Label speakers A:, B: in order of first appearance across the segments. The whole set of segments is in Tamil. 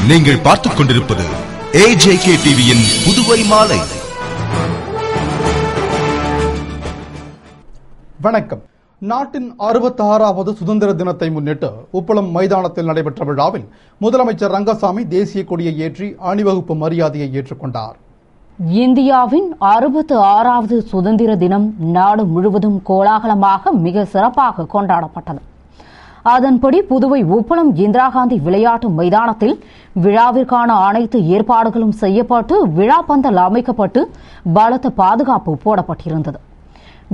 A: நீங்கள் பார்த்துக் கொண்டிருப்பது AJK டிவியின் புதுவை மாலை.
B: வணக்கம். நாட்டின் 66வது சுதந்திர தினத்தை முன்னிட்டு உப்பளம் மைதானத்தில் நடைபெற்ற விழாவில் முதலமைச்சர் ரங்கசாமி தேசிய கொடியை ஏற்றி அணிவகுப்பு மரியாதையை ஏற்றுக்கொண்டார்.
C: இந்தியாவின் 66வது சுதந்திர தினம் நாடு முழுவதும் கோலாகலமாக மிக சிறப்பாக கொண்டாடப்பட்டது. அதன்படி புதுவை உப்பளம் இந்திரா காந்தி விளையாட்டு மைதானத்தில் விழாவிற்கான அனைத்து ஏற்பாடுகளும் செய்யப்பட்டு விழா பந்தல் அமைக்கப்பட்டு பலத்த பாதுகாப்பு போடப்பட்டிருந்தது.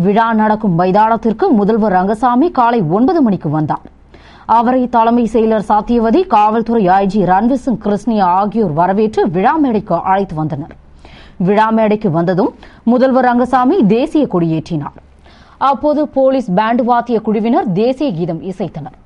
C: விழா நடக்கும் மைதானத்திற்கு முதல்வர் ரங்கசாமி காலை 9 மணிக்கு வந்தார். அவரை தலைமை செயலர் சத்தியவதி, காவல்துறை IG ரன்வீர் சிங் கிருஷ்ணியா ஆகியோர் வரவேற்று விழா மேடைக்கு அழைத்து வந்தனர். விழா மேடைக்கு வந்ததும் முதல்வர் ரங்கசாமி தேசிய கொடியேற்றினார். அப்போது போலீஸ் பேண்ட் வாத்திய குழுவினர் தேசிய கீதம் இசைத்தனர்.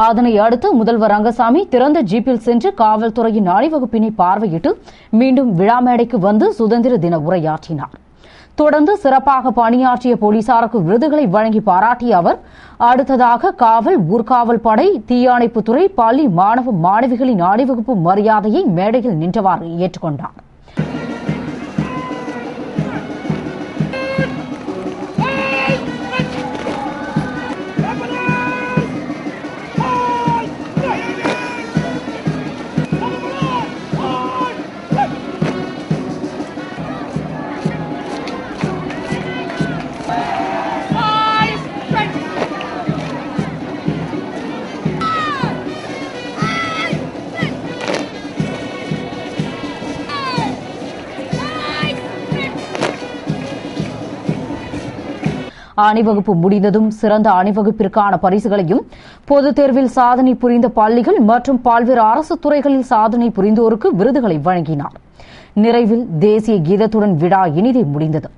C: அதனை அடுத்து முதல்வர் ரங்கசாமி திறந்த ஜீப்பில் சென்று காவல்துறையின் அணிவகுப்பினை பார்வையிட்டு மீண்டும் விழா மேடைக்கு வந்து சுதந்திர தின உரையாற்றினார். தொடர்ந்து சிறப்பாக பணியாற்றிய போலீசாருக்கு விருதுகளை வழங்கி பாராட்டிய அவர் அடுத்ததாக காவல், ஊர்காவல் படை, தீயணைப்புத்துறை, பள்ளி மாணவ மாணவிகளின் அணிவகுப்பு மரியாதையை மேடையில் நின்றவாறு ஏற்றுக்கொண்டார். அணிவகுப்பு முடிந்ததும் சிறந்த அணிவகுப்பிற்கான பரிசுகளையும், பொதுத் தேர்வில் சாதனை புரிந்த பள்ளிகள் மற்றும் பல்வேறு அரசு துறைகளில் சாதனை புரிந்தோருக்கு விருதுகளை வழங்கினார். நிறைவில் தேசிய கீதத்துடன் விழா இனிதே முடிந்தது.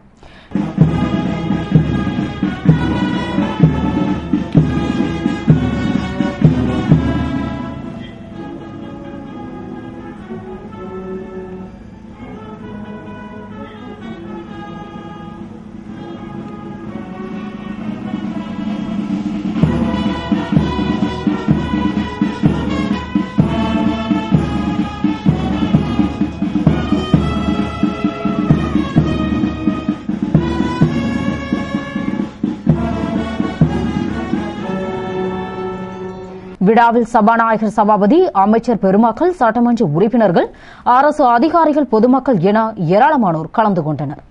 C: விழாவில் சபாநாயகர் சபாபதி, அமைச்சர் பெருமக்கள், சட்டமன்ற உறுப்பினர்கள், அரசு அதிகாரிகள், பொதுமக்கள் என ஏராளமானோர் கலந்து கொண்டனர்.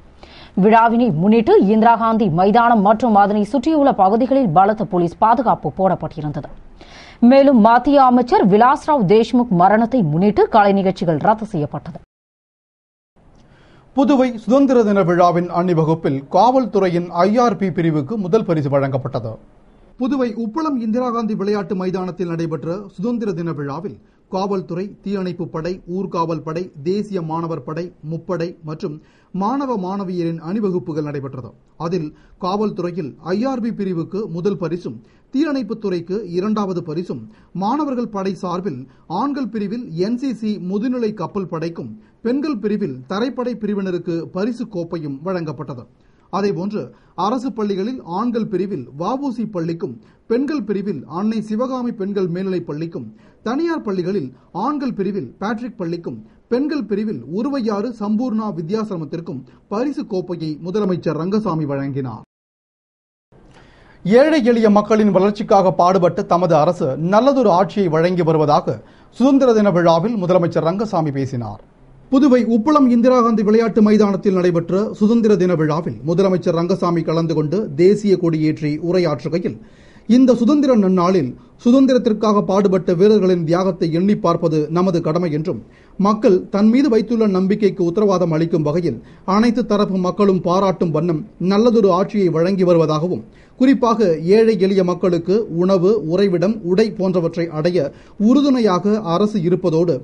C: விழாவினை முன்னிட்டு இந்திரா காந்தி மைதானம் மற்றும் அதனை சுற்றியுள்ள பகுதிகளில் பலத்த போலீஸ் பாதுகாப்பு போடப்பட்டிருந்தது. மேலும் மத்திய அமைச்சர் விலாஸ்ராவ் தேஷ்முக் மரணத்தை முன்னிட்டு கலை நிகழ்ச்சிகள் ரத்து செய்யப்பட்டது.
B: புதுவை சுதந்திர தின விழாவின் அணிவகுப்பில் காவல்துறையின் IRP பிரிவுக்கு முதல் பரிசு வழங்கப்பட்டது. புதுவை உப்பளம் இந்திரா காந்தி விளையாட்டு மைதானத்தில் நடைபெற்ற சுதந்திர தின விழாவில் காவல்துறை, தீயணைப்பு படை, ஊர்காவல் படை, தேசிய மாணவர் படை, முப்படை மற்றும் மாணவ மாணவியரின் அணிவகுப்புகள் நடைபெற்றது. அதில் காவல்துறையில் IRB பிரிவுக்கு முதல் பரிசும், தீயணைப்புத்துறைக்கு 2வது பரிசும், மாணவர்கள் படை சார்பில் ஆண்கள் பிரிவில் NCC முதுநிலை கப்பல் படைக்கும், பெண்கள் பிரிவில் தரைப்படை பிரிவினருக்கு பரிசு கோப்பையும் வழங்கப்பட்டது. அதேபோன்று அரசு பள்ளிகளில் ஆண்கள் பிரிவில் வஉசி பள்ளிக்கும், பெண்கள் பிரிவில் அன்னை சிவகாமி பெண்கள் மேல்நிலைப் பள்ளிக்கும், தனியார் பள்ளிகளில் ஆண்கள் பிரிவில் பேட்ரிக் பள்ளிக்கும், பெண்கள் பிரிவில் உருவையாறு சம்பூர்ணா வித்யாசிரமத்திற்கும் பரிசு கோப்பையை முதலமைச்சர் ரங்கசாமி வழங்கினார். ஏழை எளிய மக்களின் வளர்ச்சிக்காக பாடுபட்டு தமது அரசு நல்லதொரு ஆட்சியை வழங்கி வருவதாக சுதந்திர தின விழாவில் முதலமைச்சர் ரங்கசாமி பேசினார். புதுவை உப்பளம் இந்திரா காந்தி விளையாட்டு மைதானத்தில் நடைபெற்ற சுதந்திர தின விழாவில் முதலமைச்சர் ரங்கசாமி கலந்து கொண்டு தேசிய கொடியேற்றி உரையாற்றுகையில், இந்த சுதந்திர நன்னாளில் சுதந்திரத்திற்காக பாடுபட்ட வீரர்களின் தியாகத்தை எண்ணி பார்ப்பது நமது கடமை என்றும், மக்கள் தன் மீது வைத்துள்ள நம்பிக்கைக்கு உத்தரவாதம் அளிக்கும் வகையில் அனைத்து தரப்பு மக்களும் பாராட்டும் வண்ணம் நல்லதொரு ஆட்சியை வழங்கி வருவதாகவும், குறிப்பாக ஏழை எளிய மக்களுக்கு உணவு, உறைவிடம், உடை போன்றவற்றை அடைய உறுதுணையாக அரசு இருப்பதோடு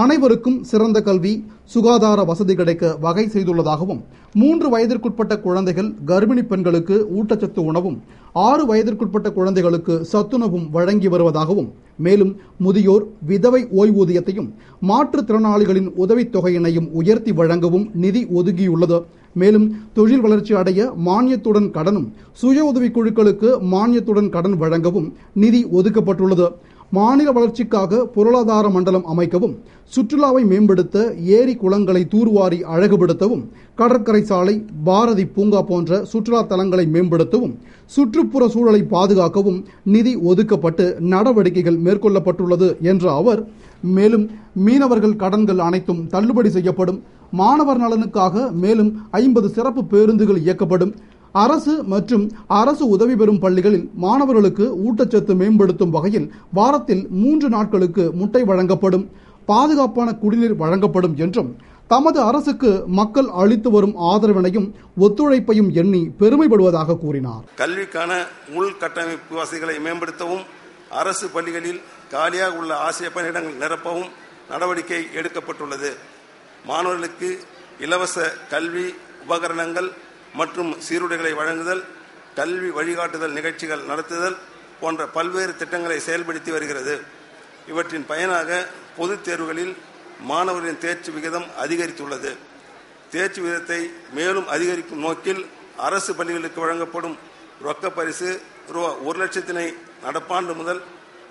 B: அனைவருக்கும் சிறந்த கல்வி, சுகாதார வசதி கிடைக்க வகை செய்துள்ளதாகவும் 3 வயதிற்குட்பட்ட குழந்தைகள், கர்ப்பிணி பெண்களுக்கு ஊட்டச்சத்து உணவும் 6 வயதிற்குட்பட்ட குழந்தைகளுக்கு சத்துணவும் வழங்கி வருவதாகவும், மேலும் முதியோர், விதவை ஓய்வூதியத்தையும் மாற்றுத்திறனாளிகளின் உதவித் தொகையினையும் உயர்த்தி வழங்கவும் நிதி ஒதுக்கியுள்ளது. மேலும் தொழில் வளர்ச்சி அடைய மானியத்துடன் கடனும், சுய உதவிக் குழுக்களுக்கு மானியத்துடன் கடன் வழங்கவும் நிதி ஒதுக்கப்பட்டுள்ளது. மாநில வளர்ச்சிக்காக பொருளாதார மண்டலம் அமைக்கவும், சுற்றுலாவை மேம்படுத்த ஏரி குளங்களை தூர்வாரி அழகுபடுத்தவும், கடற்கரை சாலை, பாரதி பூங்கா போன்ற சுற்றுலா தலங்களை மேம்படுத்தவும், சுற்றுப்புற சூழலை பாதுகாக்கவும் நிதி ஒதுக்கப்பட்டு நடவடிக்கைகள் மேற்கொள்ளப்பட்டுள்ளது என்ற அவர், மேலும் மீனவர்கள் கடன்கள் அனைத்தும் தள்ளுபடி செய்யப்படும், மாணவர் நலனுக்காக மேலும் 50 சிறப்பு பேருந்துகள் இயக்கப்படும், அரசு மற்றும் அரசு உதவி பெறும் பள்ளிகளில் மாணவர்களுக்கு ஊட்டச்சத்து மேம்படுத்தும் வகையில் வாரத்தில் 3 நாட்களுக்கு முட்டை வழங்கப்படும், பாதுகாப்பான குடிநீர் வழங்கப்படும் என்றும், தமது அரசுக்கு மக்கள் அளித்து வரும் ஆதரவினையும் ஒத்துழைப்பையும் எண்ணி பெருமைப்படுவதாக கூறினார்.
D: கல்விக்கான உள்கட்டமைப்பு வசதிகளை மேம்படுத்தவும், அரசு பள்ளிகளில் காலியாக உள்ள ஆசிரியர் பணியிடங்கள் நிரப்பவும் நடவடிக்கை எடுக்கப்பட்டுள்ளது. மாணவர்களுக்கு இலவச கல்வி உபகரணங்கள் மற்றும் சீருடைகளை வழங்குதல், கல்வி வழிகாட்டுதல் நிகழ்ச்சிகள் நடத்துதல் போன்ற பல்வேறு திட்டங்களை செயல்படுத்தி வருகிறது. இவற்றின் பயனாக பொதுத் தேர்வுகளில் மாணவர்களின் தேர்ச்சி விகிதம் அதிகரித்துள்ளது. தேர்ச்சி விகிதத்தை மேலும் அதிகரிக்கும் நோக்கில் அரசு பள்ளிகளுக்கு வழங்கப்படும் ரொக்க பரிசு ரூ.1,00,000 நடப்பாண்டு முதல்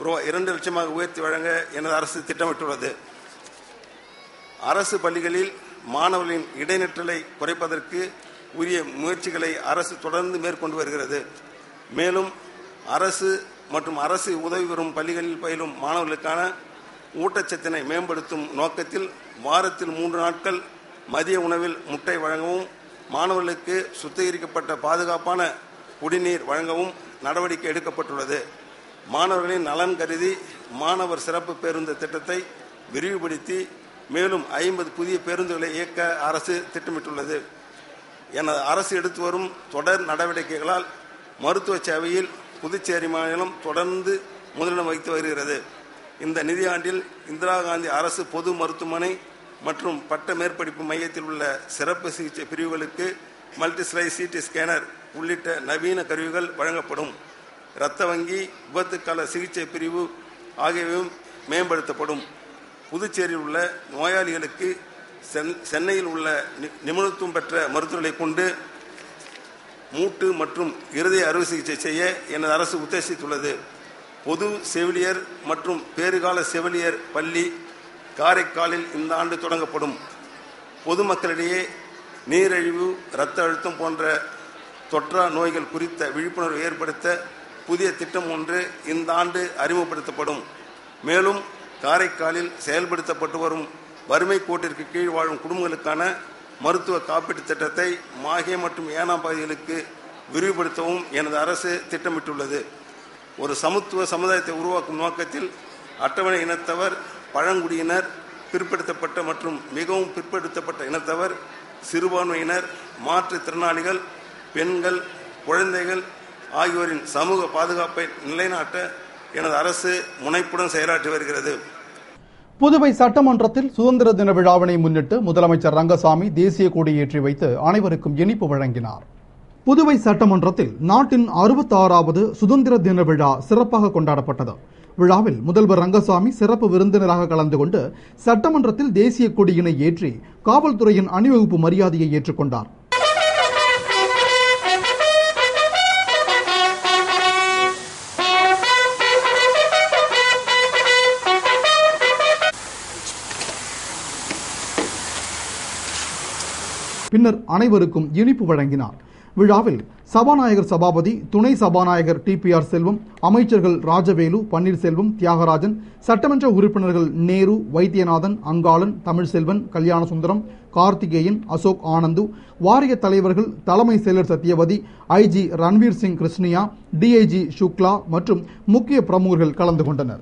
D: ரூ.2,00,000 உயர்த்தி வழங்க எனது அரசு திட்டமிட்டுள்ளது. அரசு பள்ளிகளில் மாணவர்களின் இடைநிற்றலை குறைப்பதற்கு உரிய முயற்சிகளை அரசு தொடர்ந்து மேற்கொண்டு வருகிறது. மேலும் அரசு மற்றும் அரசு உதவி பெறும் பள்ளிகளில் பயிலும் மாணவர்களுக்கான ஊட்டச்சத்தினை மேம்படுத்தும் நோக்கத்தில் வாரத்தில் 3 நாட்கள் மதிய உணவில் முட்டை வழங்கவும், மாணவர்களுக்கு சுத்திகரிக்கப்பட்ட பாதுகாப்பான குடிநீர் வழங்கவும் நடவடிக்கை எடுக்கப்பட்டுள்ளது. மாணவர்களின் நலன் கருதி மாணவர் சிறப்பு பேருந்து திட்டத்தை விரிவுபடுத்தி மேலும் 50 புதிய பேருந்துகளை இயக்க அரசு திட்டமிட்டுள்ளது. எனது அரசு எடுத்து வரும் தொடர் நடவடிக்கைகளால் மருத்துவ சேவையில் புதுச்சேரி மாநிலம் தொடர்ந்து முதலிடம் வகித்து வருகிறது. இந்த நிதியாண்டில் இந்திரா காந்தி அரசு பொது மருத்துவமனை மற்றும் பட்ட மேற்படிப்பு மையத்தில் உள்ள சிறப்பு சிகிச்சை பிரிவுகளுக்கு மல்டிஸ்லைஸ் சிடி ஸ்கேனர் உள்ளிட்ட நவீன கருவிகள் வழங்கப்படும். இரத்த வங்கி, விபத்துக்கால சிகிச்சை பிரிவு ஆகியவையும் மேம்படுத்தப்படும். புதுச்சேரியில் உள்ள நோயாளிகளுக்கு சென்னையில் உள்ள நிபுணத்துவம் பெற்ற மருத்துவர்களை கொண்டு மூட்டு மற்றும் இருதய அறுவை சிகிச்சை செய்ய எனது அரசு உத்தேசித்துள்ளது. பொது செவிலியர் மற்றும் பேறுகால செவிலியர் பள்ளி காரைக்காலில் இந்த ஆண்டு தொடங்கப்படும். பொதுமக்களிடையே நீரிழிவு, இரத்த அழுத்தம் போன்ற தொற்றா நோய்கள் குறித்த விழிப்புணர்வு ஏற்படுத்த புதிய திட்டம் ஒன்று இந்த ஆண்டு அறிமுகப்படுத்தப்படும். மேலும் காரைக்காலில் செயல்படுத்தப்பட்டு வரும் வறுமை கோட்டிற்கு கீழ் வாழும் குடும்பங்களுக்கான மருத்துவ காப்பீட்டு திட்டத்தை மாஹே மற்றும் ஏனாம் பகுதிகளுக்கு விரிவுபடுத்தவும் எனது அரசு திட்டமிட்டுள்ளது. ஒரு சமத்துவ சமுதாயத்தை உருவாக்கும் நோக்கத்தில் அட்டவணை இனத்தவர், பழங்குடியினர், பிற்படுத்தப்பட்ட மற்றும் மிகவும் பிற்படுத்தப்பட்ட இனத்தவர், சிறுபான்மையினர், மாற்றுத்திறனாளிகள், பெண்கள், குழந்தைகள் ஆகியோரின் சமூக பாதுகாப்பை நிலைநாட்ட எனது அரசு முனைப்புடன் செயலாற்றி வருகிறது.
B: புதுவை சட்டமன்றத்தில் சுதந்திர தின விழாவினை முன்னிட்டு முதலமைச்சர் ரங்கசாமி தேசிய கொடி ஏற்றி வைத்து அனைவருக்கும் இனிப்பு வழங்கினார். புதுவை சட்டமன்றத்தில் நாட்டின் 66வது சுதந்திர தின விழா சிறப்பாக கொண்டாடப்பட்டது. விழாவில் முதல்வர் ரங்கசாமி சிறப்பு விருந்தினராக கலந்து கொண்டு சட்டமன்றத்தில் தேசிய கொடியினை ஏற்றி காவல்துறையின் அணிவகுப்பு மரியாதையை ஏற்றுக்கொண்டார். பின்னர் அனைவருக்கும் இனிப்பு வழங்கினார். விழாவில் சபாநாயகர் சபாபதி, துணை சபாநாயகர் டிபிஆர் செல்வம், அமைச்சர்கள் ராஜவேலு, பன்னீர்செல்வம், தியாகராஜன், சட்டமன்ற உறுப்பினர்கள் நேரு, வைத்தியநாதன், அங்காளன், தமிழ்செல்வன், கல்யாணசுந்தரம், கார்த்திகேயன், அசோக் ஆனந்து, வாரிய தலைவர்கள் தலைமை செயலர் சத்யவதி, ஐஜி ரன்வீர் சிங் கிருஷ்ணியா, டிஐஜி சுக்லா மற்றும் முக்கிய பிரமுகர்கள் கலந்து கொண்டனர்.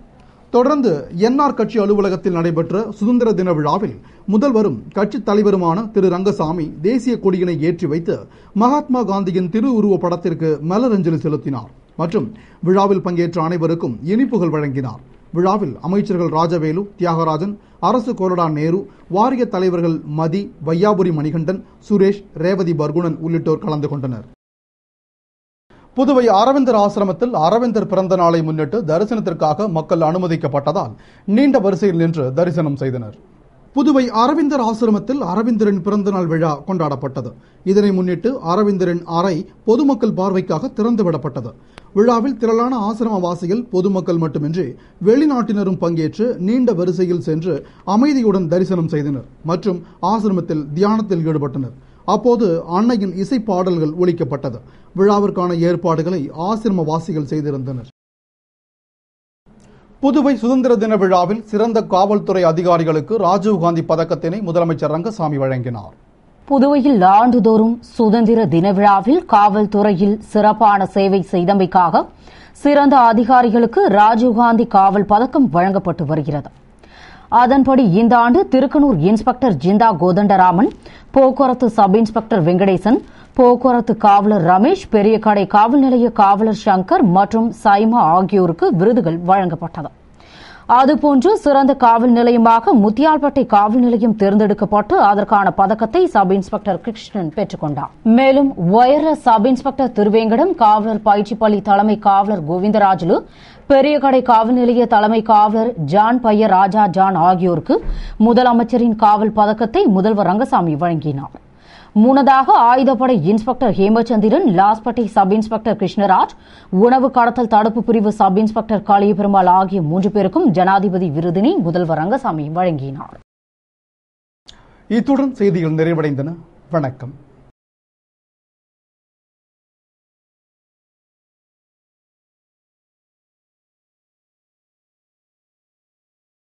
B: தொடர்ந்து என்ஆர் கட்சி அலுவலகத்தில் நடைபெற்ற சுதந்திர தின விழாவில் முதல்வரும் கட்சித் தலைவருமான திரு ரங்கசாமி தேசிய கொடியினை ஏற்றி வைத்து மகாத்மா காந்தியின் திருவுருவ படத்திற்கு மலரஞ்சலி செலுத்தினார் மற்றும் விழாவில் பங்கேற்ற அனைவருக்கும் இனிப்புகள் வழங்கினார். விழாவில் அமைச்சர்கள் ராஜவேலு, தியாகராஜன், அரசு கொறடா நேரு, வாரிய தலைவர்கள் மதி, வையாபுரி மணிகண்டன், சுரேஷ், ரேவதி பர்குணன் உள்ளிட்டோர் கலந்து கொண்டனர். புதுவை அரவிந்தர் ஆசிரமத்தில் அரவிந்தர் பிறந்த நாளை முன்னிட்டு தரிசனத்திற்காக மக்கள் அனுமதிக்கப்பட்டதால் நீண்ட வரிசையில் நின்று தரிசனம் செய்தனர். புதுவை அரவிந்தர் ஆசிரமத்தில் அரவிந்தரின் பிறந்தநாள் விழா கொண்டாடப்பட்டது. இதனை முன்னிட்டு அரவிந்தரின் அறை பொதுமக்கள் பார்வைக்காக திறந்துவிடப்பட்டது. விழாவில் திரளான ஆசிரமவாசிகள், பொதுமக்கள் மட்டுமின்றி வெளிநாட்டினரும் பங்கேற்று நீண்ட வரிசையில் சென்று அமைதியுடன் தரிசனம் செய்தனர் மற்றும் ஆசிரமத்தில் தியானத்தில் ஈடுபட்டனர். அப்போது அன்னையின் இசை பாடல்கள் ஒலிக்கப்பட்டது. விழாவிற்கான ஏற்பாடுகளை ஆசிரமவாசிகள் செய்திருந்தனர். புதுவை சுதந்திர தின விழாவில் சிறந்த காவல்துறை அதிகாரிகளுக்கு ராஜீவ்காந்தி பதக்கத்தினை முதலமைச்சர் ரங்கசாமி வழங்கினார்.
C: புதுவையில் ஆண்டுதோறும் சுதந்திர தின விழாவில் காவல்துறையில் சிறப்பான சேவை செய்தமைக்காக சிறந்த அதிகாரிகளுக்கு ராஜீவ்காந்தி காவல் பதக்கம் வழங்கப்பட்டு வருகிறது. அதன்படி இந்த ஆண்டு திருக்கனூர் இன்ஸ்பெக்டர் ஜிந்தா கோதண்டராமன், போக்குவரத்து சப் இன்ஸ்பெக்டர் வெங்கடேசன், போக்குவரத்து காவலர் ரமேஷ், பெரியகடை காவல் நிலைய காவலர் சங்கர் மற்றும் சைமா ஆகியோருக்கு விருதுகள் வழங்கப்பட்டது. அதுபோன்று சிறந்த காவல் நிலையமாக முத்தியால்பேட்டை காவல் நிலையம் தேர்ந்தெடுக்கப்பட்டு அதற்கான பதக்கத்தை சப் இன்ஸ்பெக்டர் கிருஷ்ணன் பெற்றுக் கொண்டார். மேலும் ஒயர்லெஸ் சப் இன்ஸ்பெக்டர் திருவேங்கடம், காவலர் பயிற்சி பள்ளி தலைமை காவலர் கோவிந்தராஜுலு, பெரியகடை காவல் நிலைய தலைமை காவலர் ஜான் பைய ராஜா ஜான் ஆகியோருக்கு முதலமைச்சரின் காவல் பதக்கத்தை முதல்வர் ரங்கசாமி வழங்கினார். முன்னதாக ஆயுதப்படை inspector Hemachandran, Lawspet sub inspector Krishnaraj, உணவு கடத்தல் தடுப்பு பிரிவு சப் இன்ஸ்பெக்டர் காளியபெருமாள் ஆகிய 3 பேருக்கும் ஜனாதிபதி விருதினை முதல்வர் ரங்கசாமி வழங்கினார்.
B: இத்துடன் செய்திகள் நிறைவடைந்தன. வணக்கம்.